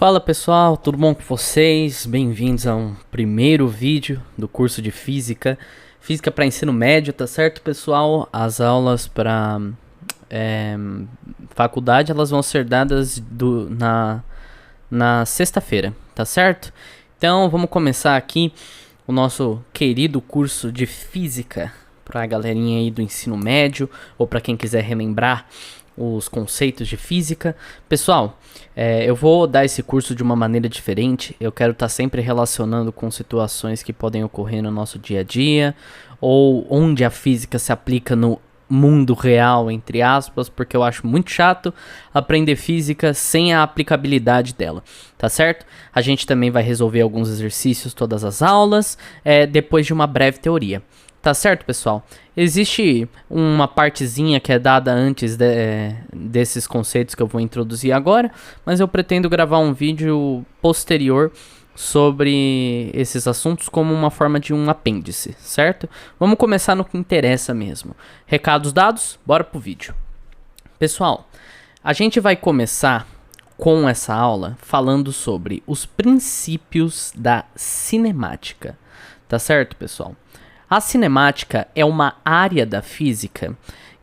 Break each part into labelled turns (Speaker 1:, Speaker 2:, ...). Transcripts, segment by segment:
Speaker 1: Fala pessoal, tudo bom com vocês? Bem-vindos a um primeiro vídeo do curso de Física. Física para ensino médio, tá certo pessoal? As aulas para faculdade elas vão ser dadas na sexta-feira, tá certo? Então vamos começar aqui o nosso querido curso de Física para a galerinha aí do ensino médio ou para quem quiser relembrar os conceitos de física. Pessoal, eu vou dar esse curso de uma maneira diferente. Eu quero estar sempre relacionando com situações que podem ocorrer no nosso dia a dia, ou onde a física se aplica no mundo real, entre aspas, porque eu acho muito chato aprender física sem a aplicabilidade dela, tá certo? A gente também vai resolver alguns exercícios todas as aulas, depois de uma breve teoria. Tá certo, pessoal? Existe uma partezinha que é dada antes desses conceitos que eu vou introduzir agora, mas eu pretendo gravar um vídeo posterior sobre esses assuntos como uma forma de um apêndice, certo? Vamos começar no que interessa mesmo. Recados dados, bora pro vídeo. Pessoal, a gente vai começar com essa aula falando sobre os princípios da cinemática. Tá certo, pessoal? A cinemática é uma área da física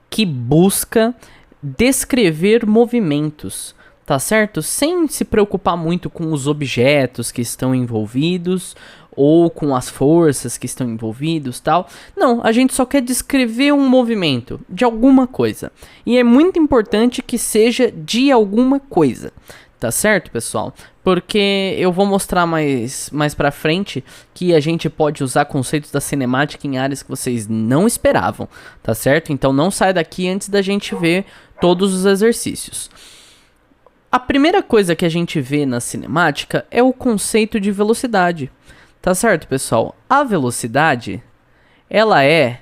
Speaker 1: que busca descrever movimentos, tá certo? Sem se preocupar muito com os objetos que estão envolvidos ou com as forças que estão envolvidos, tal. Não, a gente só quer descrever um movimento de alguma coisa. E é muito importante que seja de alguma coisa. Tá certo, pessoal? Porque eu vou mostrar mais pra frente que a gente pode usar conceitos da cinemática em áreas que vocês não esperavam, tá certo? Então não sai daqui antes da gente ver todos os exercícios. A primeira coisa que a gente vê na cinemática é o conceito de velocidade, tá certo, pessoal? A velocidade, ela é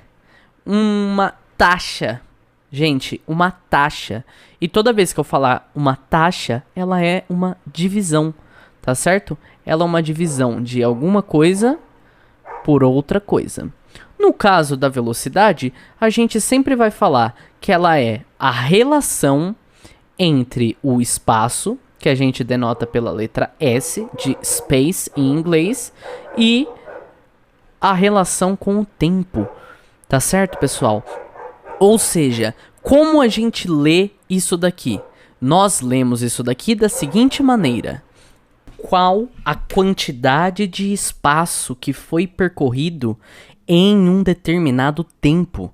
Speaker 1: uma taxa. Gente, uma taxa. E toda vez que eu falar uma taxa, ela é uma divisão, tá certo? Ela é uma divisão de alguma coisa por outra coisa. No caso da velocidade, a gente sempre vai falar que ela é a relação entre o espaço, que a gente denota pela letra S, de space em inglês, e a relação com o tempo, tá certo, pessoal? Ou seja, como a gente lê isso daqui? Nós lemos isso daqui da seguinte maneira: qual a quantidade de espaço que foi percorrido em um determinado tempo?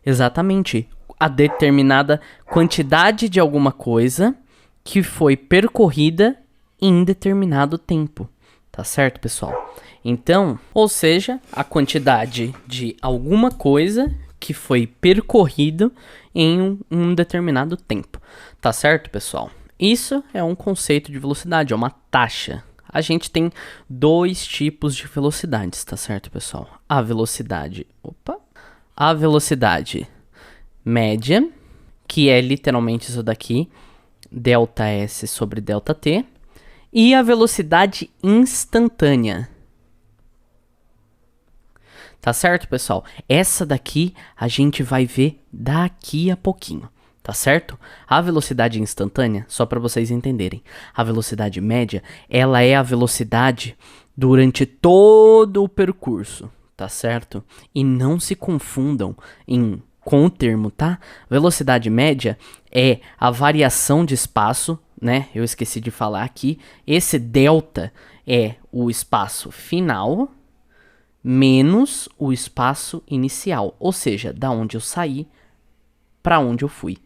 Speaker 1: Exatamente, a determinada quantidade de alguma coisa que foi percorrida em determinado tempo. Tá certo, pessoal? Então, ou seja, a quantidade de alguma coisa que foi percorrido em um determinado tempo. Tá certo, pessoal? Isso é um conceito de velocidade, é uma taxa. A gente tem dois tipos de velocidades, tá certo, pessoal? A velocidade média, que é literalmente isso daqui, ΔS sobre ΔT, e a velocidade instantânea. Tá certo, pessoal? Essa daqui a gente vai ver daqui a pouquinho, tá certo? A velocidade instantânea, só para vocês entenderem, a velocidade média, ela é a velocidade durante todo o percurso, tá certo? E não se confundam com o termo, tá? Velocidade média é a variação de espaço, né? Eu esqueci de falar aqui. Esse delta é o espaço final menos o espaço inicial, ou seja, da onde eu saí para onde eu fui,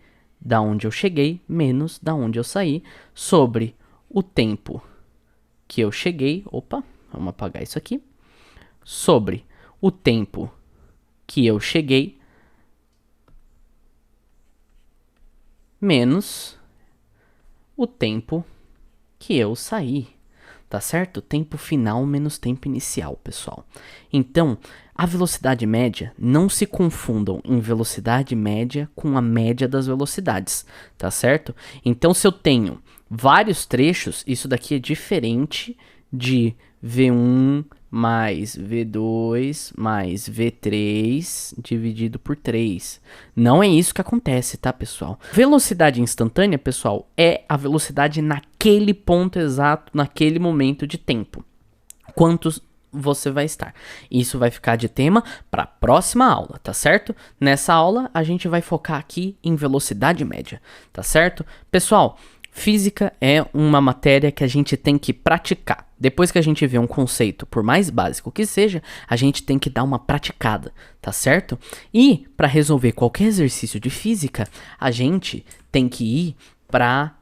Speaker 1: da onde eu cheguei menos da onde eu saí, sobre o tempo que eu cheguei, vamos apagar isso aqui, sobre o tempo que eu cheguei menos o tempo que eu saí. Tá certo? Tempo final menos tempo inicial, pessoal. Então, a velocidade média, não se confundam em velocidade média com a média das velocidades, tá certo? Então, se eu tenho vários trechos, isso daqui é diferente de V1 mais V2 mais V3 dividido por 3. Não é isso que acontece, tá, pessoal? Velocidade instantânea, pessoal, é a velocidade naquele ponto exato, naquele momento de tempo. Quantos você vai estar. Isso vai ficar de tema para a próxima aula, tá certo? Nessa aula, a gente vai focar aqui em velocidade média, tá certo? Pessoal, física é uma matéria que a gente tem que praticar. Depois que a gente vê um conceito, por mais básico que seja, a gente tem que dar uma praticada, tá certo? E para resolver qualquer exercício de física, a gente tem que ir para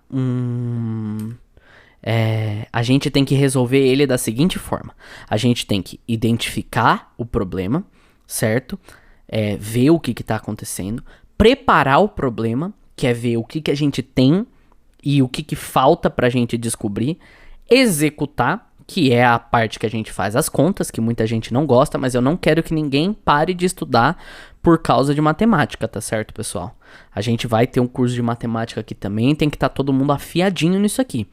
Speaker 1: a gente tem que resolver ele da seguinte forma. A gente tem que identificar o problema, certo? Ver o que está acontecendo. Preparar o problema, que é ver o que a gente tem e o que falta para a gente descobrir. Executar, que é a parte que a gente faz as contas, que muita gente não gosta, mas eu não quero que ninguém pare de estudar por causa de matemática, tá certo, pessoal? A gente vai ter um curso de matemática aqui também, tem que estar todo mundo afiadinho nisso aqui.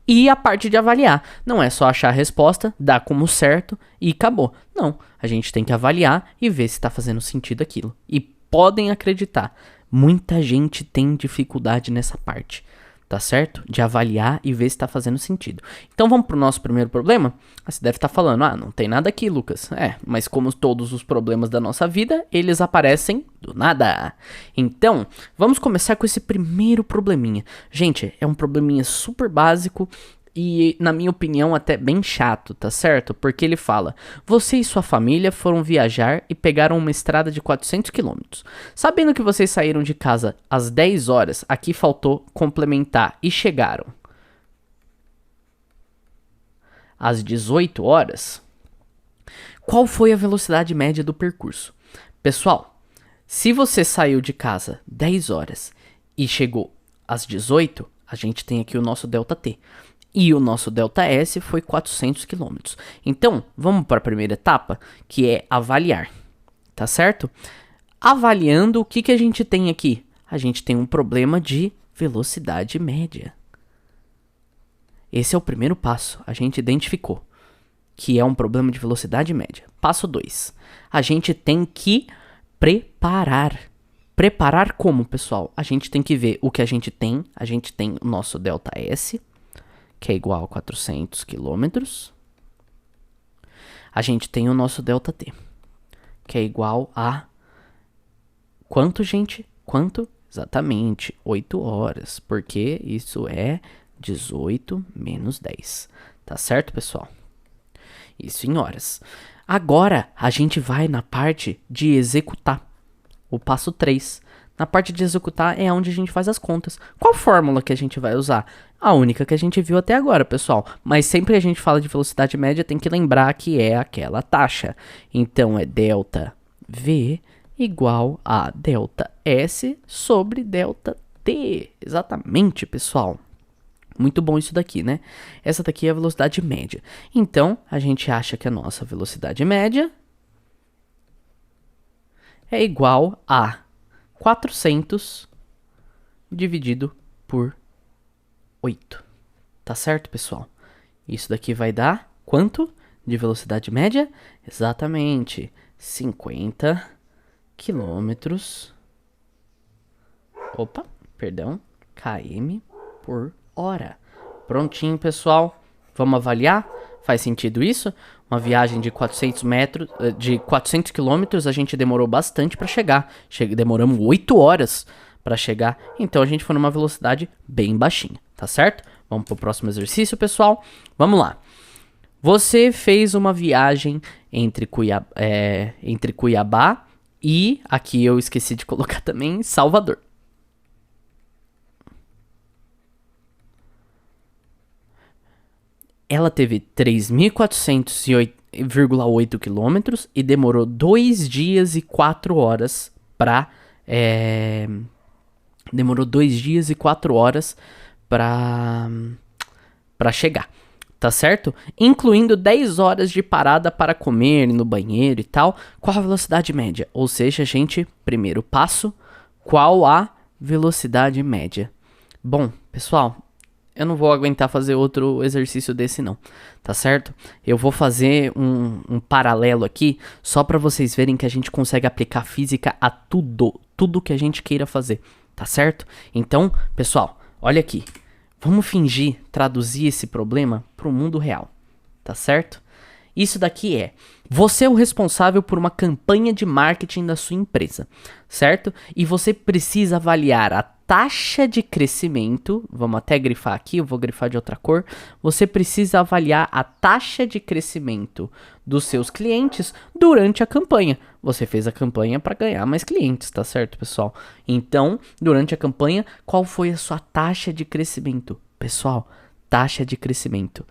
Speaker 1: E a parte de avaliar. Não é só achar a resposta, dar como certo e acabou. Não, a gente tem que avaliar e ver se está fazendo sentido aquilo. E podem acreditar, muita gente tem dificuldade nessa parte, tá certo? De avaliar e ver se está fazendo sentido. Então vamos para o nosso primeiro problema? Você deve estar falando, não tem nada aqui, Lucas. Mas como todos os problemas da nossa vida, eles aparecem do nada. Então, vamos começar com esse primeiro probleminha. Gente, é um probleminha super básico e, na minha opinião, até bem chato, tá certo? Porque ele fala, você e sua família foram viajar e pegaram uma estrada de 400 km. Sabendo que vocês saíram de casa às 10 horas, aqui faltou complementar e chegaram às 18 horas, qual foi a velocidade média do percurso? Pessoal, se você saiu de casa 10 horas e chegou às 18, a gente tem aqui o nosso ΔT. E o nosso ΔS foi 400 km. Então, vamos para a primeira etapa, que é avaliar, tá certo? Avaliando, o que a gente tem aqui? A gente tem um problema de velocidade média. Esse é o primeiro passo, a gente identificou que é um problema de velocidade média. Passo 2, a gente tem que preparar. Preparar como, pessoal? A gente tem que ver o que a gente tem o nosso ΔS, que é igual a 400 km. A gente tem o nosso ΔT, que é igual a quanto, gente? Quanto? Exatamente, 8 horas, porque isso é 18 menos 10. Tá certo, pessoal? Isso em horas. Agora, a gente vai na parte de executar. O passo 3. Na parte de executar é onde a gente faz as contas. Qual fórmula que a gente vai usar? A única que a gente viu até agora, pessoal. Mas sempre que a gente fala de velocidade média, tem que lembrar que é aquela taxa. Então, é ΔV igual a ΔS sobre ΔT. Exatamente, pessoal. Muito bom isso daqui, né? Essa daqui é a velocidade média. Então, a gente acha que a nossa velocidade média é igual a 400 dividido por 8. Tá certo, pessoal? Isso daqui vai dar quanto de velocidade média? Exatamente, 50 quilômetros. km por hora. Prontinho, pessoal. Vamos avaliar? Faz sentido isso? Uma viagem de 400 quilômetros, a gente demorou bastante para chegar. Demoramos 8 horas para chegar. Então a gente foi numa velocidade bem baixinha, tá certo? Vamos pro próximo exercício, pessoal. Vamos lá. Você fez uma viagem entre Cuiabá e, aqui eu esqueci de colocar também, Salvador. Ela teve 3.400,8 quilômetros e demorou 2 dias e 4 horas para chegar, tá certo? Incluindo 10 horas de parada para comer, ir no banheiro e tal. Qual a velocidade média? Ou seja, gente, primeiro passo, qual a velocidade média? Bom, pessoal, eu não vou aguentar fazer outro exercício desse não, tá certo? Eu vou fazer um paralelo aqui, só pra vocês verem que a gente consegue aplicar física a tudo que a gente queira fazer, tá certo? Então, pessoal, olha aqui, vamos fingir traduzir esse problema pro mundo real, tá certo? Isso daqui é, você é o responsável por uma campanha de marketing da sua empresa, certo? E você precisa avaliar a taxa de crescimento, vamos até grifar aqui, eu vou grifar de outra cor. Você precisa avaliar a taxa de crescimento dos seus clientes durante a campanha. Você fez a campanha para ganhar mais clientes, tá certo, pessoal? Então, durante a campanha, qual foi a sua taxa de crescimento? Pessoal, taxa de crescimento.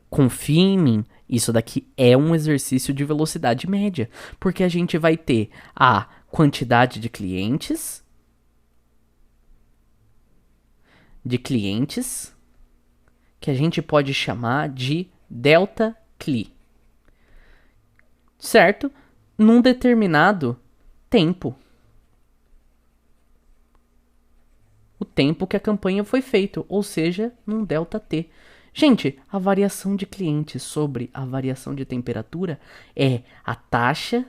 Speaker 1: Confie em mim, isso daqui é um exercício de velocidade média, porque a gente vai ter a quantidade de clientes que a gente pode chamar de delta CLI, certo? Num determinado tempo. O tempo que a campanha foi feita, ou seja, num delta T. Gente, a variação de clientes sobre a variação de temperatura é a taxa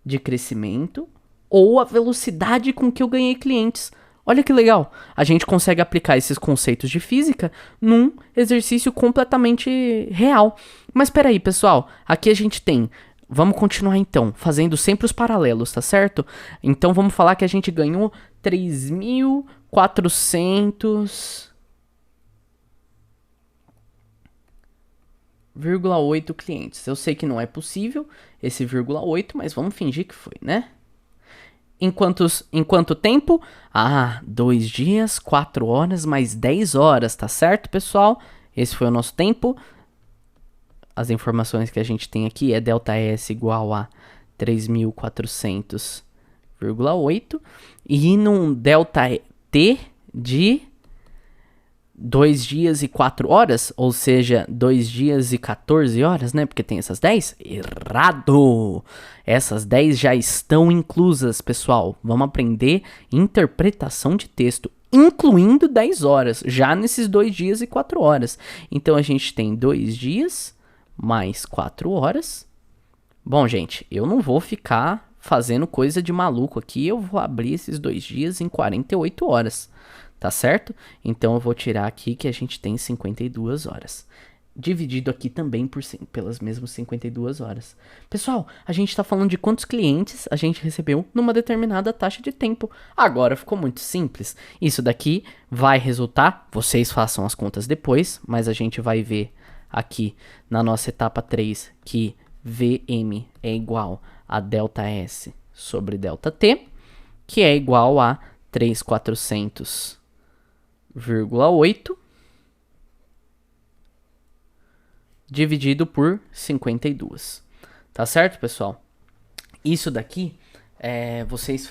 Speaker 1: de crescimento ou a velocidade com que eu ganhei clientes. Olha que legal, a gente consegue aplicar esses conceitos de física num exercício completamente real. Mas espera aí, pessoal, aqui a gente tem, vamos continuar então, fazendo sempre os paralelos, tá certo? Então vamos falar que a gente ganhou 3.400,8 clientes. Eu sei que não é possível esse 0,8, mas vamos fingir que foi, né? Em quanto tempo? 2 dias, 4 horas, mais 10 horas, tá certo, pessoal? Esse foi o nosso tempo. As informações que a gente tem aqui é ΔS igual a 3.400,8. E num ΔT de 2 dias e 4 horas, ou seja, 2 dias e 14 horas, né? Porque tem essas 10. Errado! Essas 10 já estão inclusas, pessoal. Vamos aprender interpretação de texto, incluindo 10 horas, já nesses 2 dias e 4 horas. Então, a gente tem 2 dias mais 4 horas. Bom, gente, eu não vou ficar fazendo coisa de maluco aqui. Eu vou abrir esses 2 dias em 48 horas. Tá certo? Então eu vou tirar aqui que a gente tem 52 horas. Dividido aqui também pelas mesmas 52 horas. Pessoal, a gente está falando de quantos clientes a gente recebeu numa determinada taxa de tempo. Agora ficou muito simples. Isso daqui vai resultar, vocês façam as contas depois, mas a gente vai ver aqui na nossa etapa 3 que VM é igual a ΔS sobre ΔT, que é igual a 3.400,8 dividido por 52. Tá certo, pessoal? Isso daqui, vocês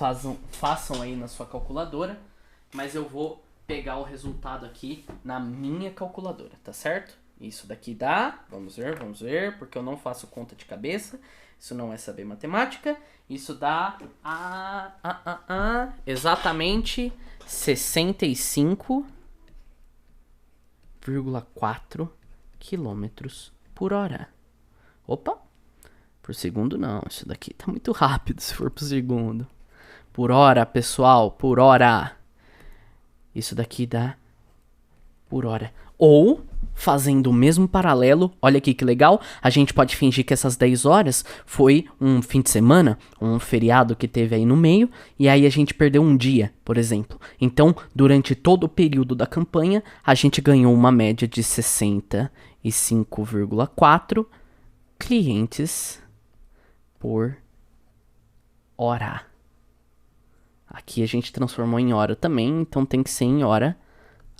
Speaker 1: façam aí na sua calculadora, mas eu vou pegar o resultado aqui na minha calculadora, tá certo? Isso daqui dá, vamos ver, porque eu não faço conta de cabeça, isso não é saber matemática, isso dá exatamente 65,4 quilômetros por hora. Opa, por segundo não, isso daqui tá muito rápido se for por segundo. Por hora, pessoal, por hora. Isso daqui dá por hora. Ou, fazendo o mesmo paralelo, olha aqui que legal, a gente pode fingir que essas 10 horas foi um fim de semana, um feriado que teve aí no meio, e aí a gente perdeu um dia, por exemplo. Então, durante todo o período da campanha, a gente ganhou uma média de 65,4 clientes por hora. Aqui a gente transformou em hora também, então tem que ser em hora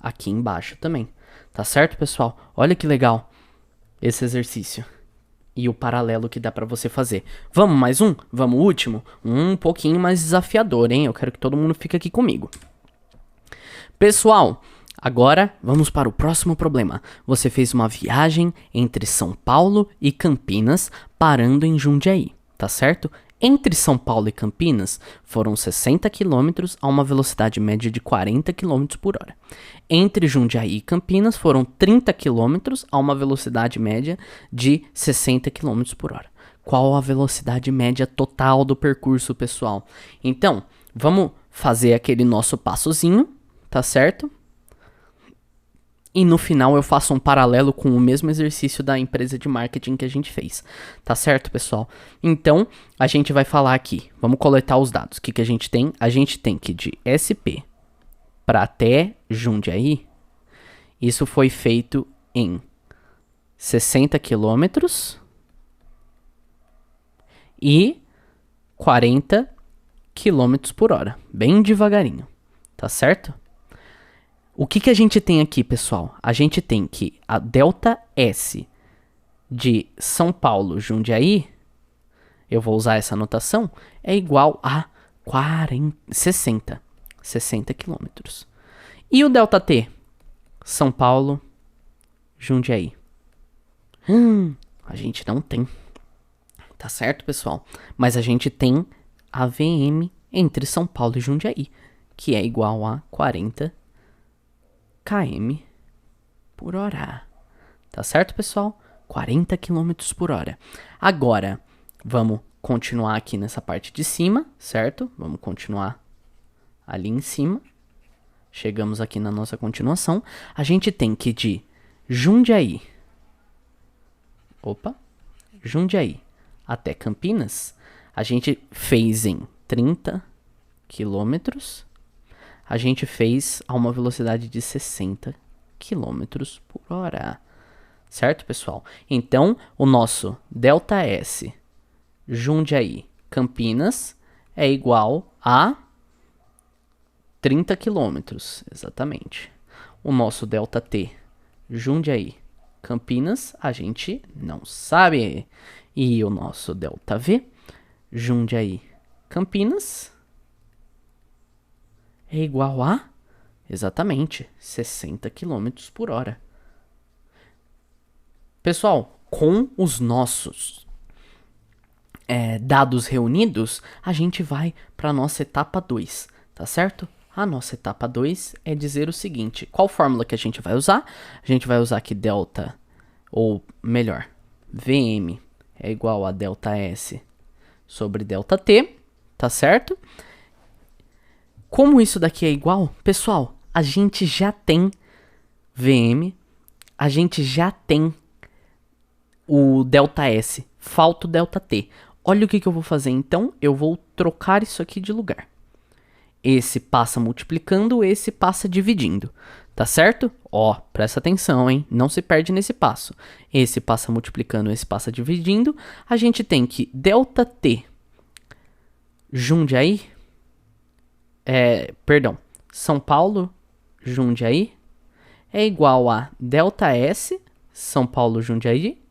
Speaker 1: aqui embaixo também. Tá certo, pessoal? Olha que legal esse exercício e o paralelo que dá pra você fazer. Vamos mais um? Vamos o último? Um pouquinho mais desafiador, hein? Eu quero que todo mundo fique aqui comigo. Pessoal, agora vamos para o próximo problema. Você fez uma viagem entre São Paulo e Campinas, parando em Jundiaí, tá certo? Entre São Paulo e Campinas, foram 60 km a uma velocidade média de 40 km por hora. Entre Jundiaí e Campinas, foram 30 km a uma velocidade média de 60 km por hora. Qual a velocidade média total do percurso, pessoal? Então, vamos fazer aquele nosso passozinho, tá certo? E no final eu faço um paralelo com o mesmo exercício da empresa de marketing que a gente fez. Tá certo, pessoal? Então, a gente vai falar aqui. Vamos coletar os dados. O que a gente tem? A gente tem que de SP para até Jundiaí, isso foi feito em 60 quilômetros e 40 quilômetros por hora. Bem devagarinho. Tá certo? O que a gente tem aqui, pessoal? A gente tem que a delta S de São Paulo, Jundiaí, eu vou usar essa notação, é igual a 60 quilômetros. E o delta T, São Paulo, Jundiaí? A gente não tem. Tá certo, pessoal? Mas a gente tem a VM entre São Paulo e Jundiaí, que é igual a 40 km por hora. Tá certo, pessoal? 40 km por hora. Agora, vamos continuar aqui nessa parte de cima, certo? Vamos continuar ali em cima. Chegamos aqui na nossa continuação. A gente tem que de Jundiaí até Campinas, a gente fez em 30 quilômetros. A gente fez a uma velocidade de 60 km por hora. Certo, pessoal? Então, o nosso delta S Jundiaí Campinas é igual a 30 km, exatamente. O nosso delta T Jundiaí Campinas, a gente não sabe. E o nosso delta V Jundiaí Campinas é igual a, exatamente, 60 km por hora. Pessoal, com os nossos dados reunidos, a gente vai para a nossa etapa 2, tá certo? A nossa etapa 2 é dizer o seguinte, qual fórmula que a gente vai usar? A gente vai usar aqui delta, ou melhor, VM é igual a delta S sobre delta T, tá certo? Como isso daqui é igual, pessoal, a gente já tem VM, a gente já tem o delta S, falta o delta T. Olha o que eu vou fazer então, eu vou trocar isso aqui de lugar. Esse passa multiplicando, esse passa dividindo, tá certo? Ó, presta atenção, hein? Não se perde nesse passo. Esse passa multiplicando, esse passa dividindo. A gente tem que delta T Jundiaí, São Paulo, Jundiaí, é igual a delta S, São Paulo, Jundiaí,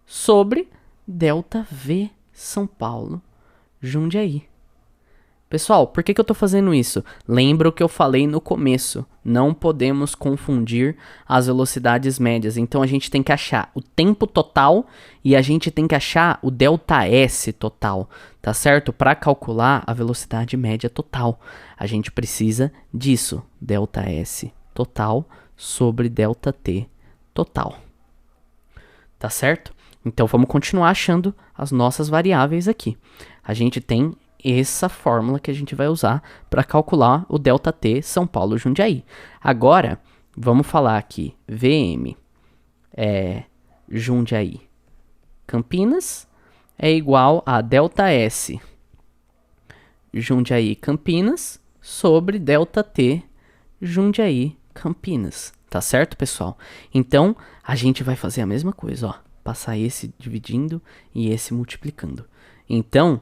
Speaker 1: sobre delta V, São Paulo, Jundiaí. Pessoal, por que eu tô fazendo isso? Lembra o que eu falei no começo. Não podemos confundir as velocidades médias. Então a gente tem que achar o tempo total e a gente tem que achar o delta S total, tá certo? Para calcular a velocidade média total, a gente precisa disso, delta S total sobre delta T total. Tá certo? Então vamos continuar achando as nossas variáveis aqui. A gente tem essa fórmula que a gente vai usar para calcular o delta T São Paulo Jundiaí. Agora, vamos falar aqui, VM Jundiaí Campinas é igual a delta S Jundiaí Campinas sobre delta T Jundiaí Campinas. Tá certo, pessoal? Então, a gente vai fazer a mesma coisa, ó. Passar esse dividindo e esse multiplicando. Então,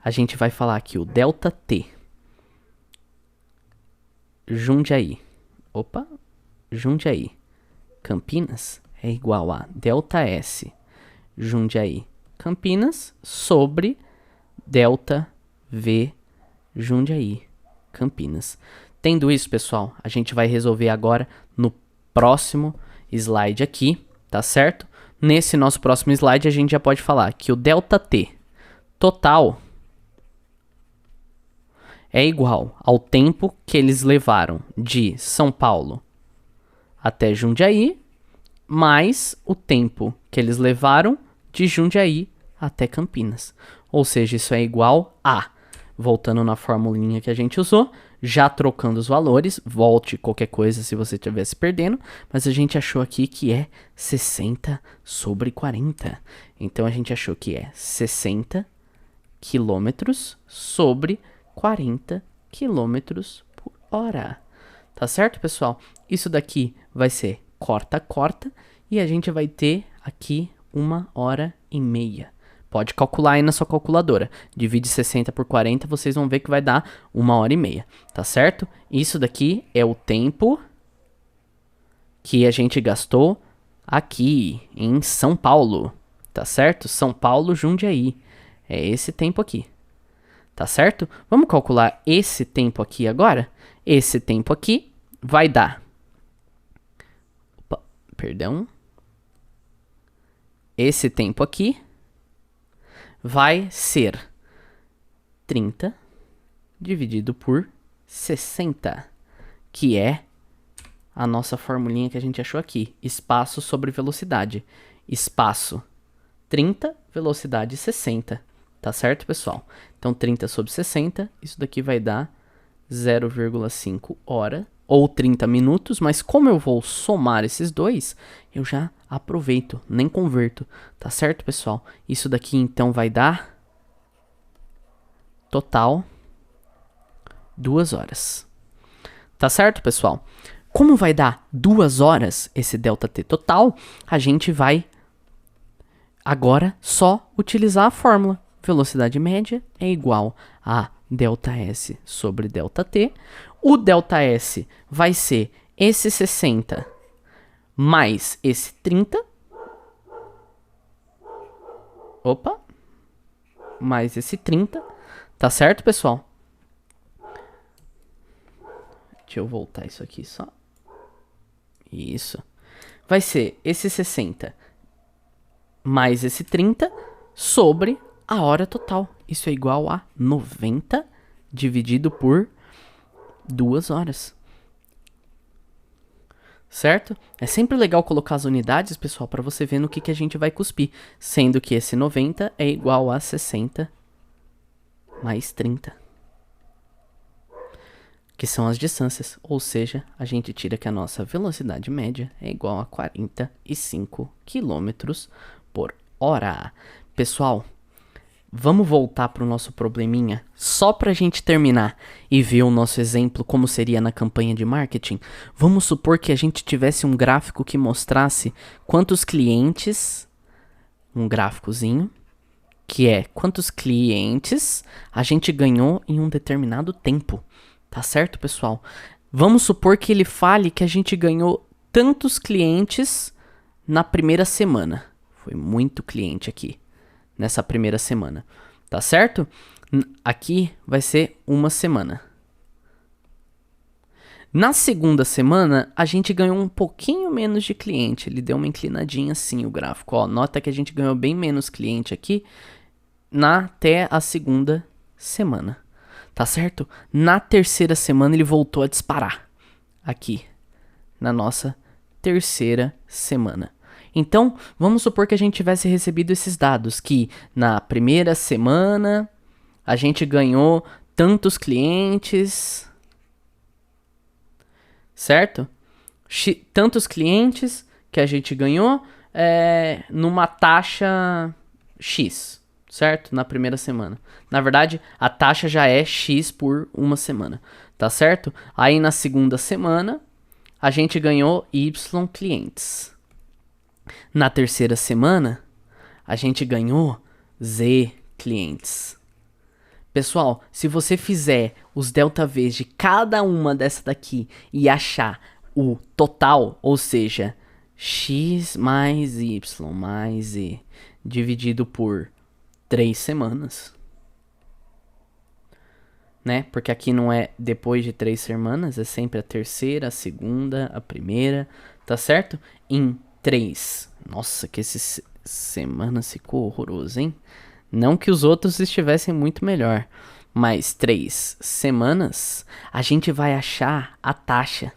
Speaker 1: a gente vai falar aqui o delta T Jundiaí Campinas é igual a delta S Jundiaí Campinas sobre delta V Jundiaí Campinas. Tendo isso, pessoal, a gente vai resolver agora no próximo slide aqui, tá certo? Nesse nosso próximo slide a gente já pode falar que o delta T total é igual ao tempo que eles levaram de São Paulo até Jundiaí, mais o tempo que eles levaram de Jundiaí até Campinas. Ou seja, isso é igual a, voltando na formulinha que a gente usou, já trocando os valores, volte qualquer coisa se você estiver se perdendo, mas a gente achou aqui que é 60 sobre 40. Então a gente achou que é 60 quilômetros sobre 40 quilômetros por hora. Tá certo, pessoal? Isso daqui vai ser corta, corta, e a gente vai ter aqui 1h30. Pode calcular aí na sua calculadora. Divide 60 por 40, vocês vão ver que vai dar 1h30, tá certo? Isso daqui é o tempo que a gente gastou aqui em São Paulo, tá certo? São Paulo, Jundiaí. É esse tempo aqui, tá certo? Vamos calcular esse tempo aqui agora? Esse tempo aqui vai dar... Opa, perdão. Esse tempo aqui vai ser 30 dividido por 60, que é a nossa formulinha que a gente achou aqui. Espaço sobre velocidade. Espaço 30, velocidade 60. Tá certo, pessoal? Então, 30 sobre 60, isso daqui vai dar 0,5 hora, ou 30 minutos, mas como eu vou somar esses dois, eu já aproveito, nem converto. Tá certo, pessoal? Isso daqui, então, vai dar total 2 horas. Tá certo, pessoal? Como vai dar 2 horas esse ΔT total, a gente vai agora só utilizar a fórmula. Velocidade média é igual a ΔS sobre ΔT. O ΔS vai ser esse 60 mais esse 30. Opa! Mais esse 30. Tá certo, pessoal? Deixa eu voltar isso aqui só. Isso. Vai ser esse 60 mais esse 30 sobre a hora total. Isso é igual a 90 dividido por 2 horas. Certo? É sempre legal colocar as unidades, pessoal, para você ver no que a gente vai cuspir. Sendo que esse 90 é igual a 60 mais 30. Que são as distâncias. Ou seja, a gente tira que a nossa velocidade média é igual a 45 km por hora. Pessoal, vamos voltar para o nosso probleminha, só para a gente terminar e ver o nosso exemplo como seria na campanha de marketing. Vamos supor que a gente tivesse um gráfico que mostrasse quantos clientes, um gráficozinho, que é quantos clientes a gente ganhou em um determinado tempo. Tá certo, pessoal? Vamos supor que ele fale que a gente ganhou tantos clientes na primeira semana. Foi muito cliente aqui nessa primeira semana, tá certo? Aqui vai ser uma semana. Na segunda semana, a gente ganhou um pouquinho menos de cliente. Ele deu uma inclinadinha assim, o gráfico. Ó, nota que a gente ganhou bem menos cliente aqui até a segunda semana, tá certo? Na terceira semana, ele voltou a disparar aqui, na nossa terceira semana. Então, vamos supor que a gente tivesse recebido esses dados, que na primeira semana a gente ganhou tantos clientes, certo? Tantos clientes que a gente ganhou numa taxa X, certo? Na primeira semana. Na verdade, a taxa já é X por uma semana, tá certo? Aí na segunda semana, a gente ganhou Y clientes. Na terceira semana, a gente ganhou Z clientes. Pessoal, se você fizer os ΔVs de cada uma dessa daqui e achar o total, ou seja, X mais Y mais Z, dividido por 3 semanas, né? Porque aqui não é depois de 3 semanas, é sempre a terceira, a segunda, a primeira, tá certo? Em 3. Nossa, que esse semana ficou horroroso, hein? Não que os outros estivessem muito melhor, mas 3 semanas a gente vai achar a taxa.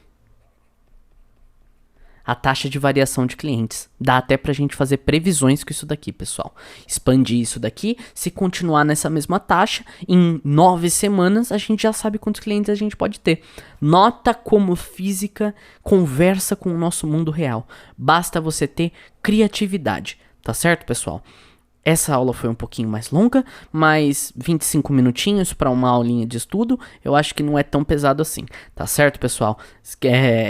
Speaker 1: A taxa de variação de clientes. Dá até pra gente fazer previsões com isso daqui, pessoal. Expandir isso daqui, se continuar nessa mesma taxa, em 9 semanas a gente já sabe quantos clientes a gente pode ter. Nota como física conversa com o nosso mundo real. Basta você ter criatividade, tá certo, pessoal? Essa aula foi um pouquinho mais longa, mas 25 minutinhos para uma aulinha de estudo, eu acho que não é tão pesado assim, tá certo, pessoal?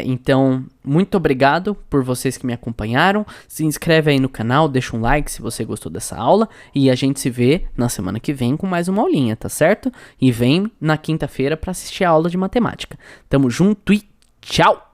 Speaker 1: Então, muito obrigado por vocês que me acompanharam. Se inscreve aí no canal, deixa um like se você gostou dessa aula e a gente se vê na semana que vem com mais uma aulinha, tá certo? E vem na quinta-feira para assistir a aula de matemática. Tamo junto e tchau!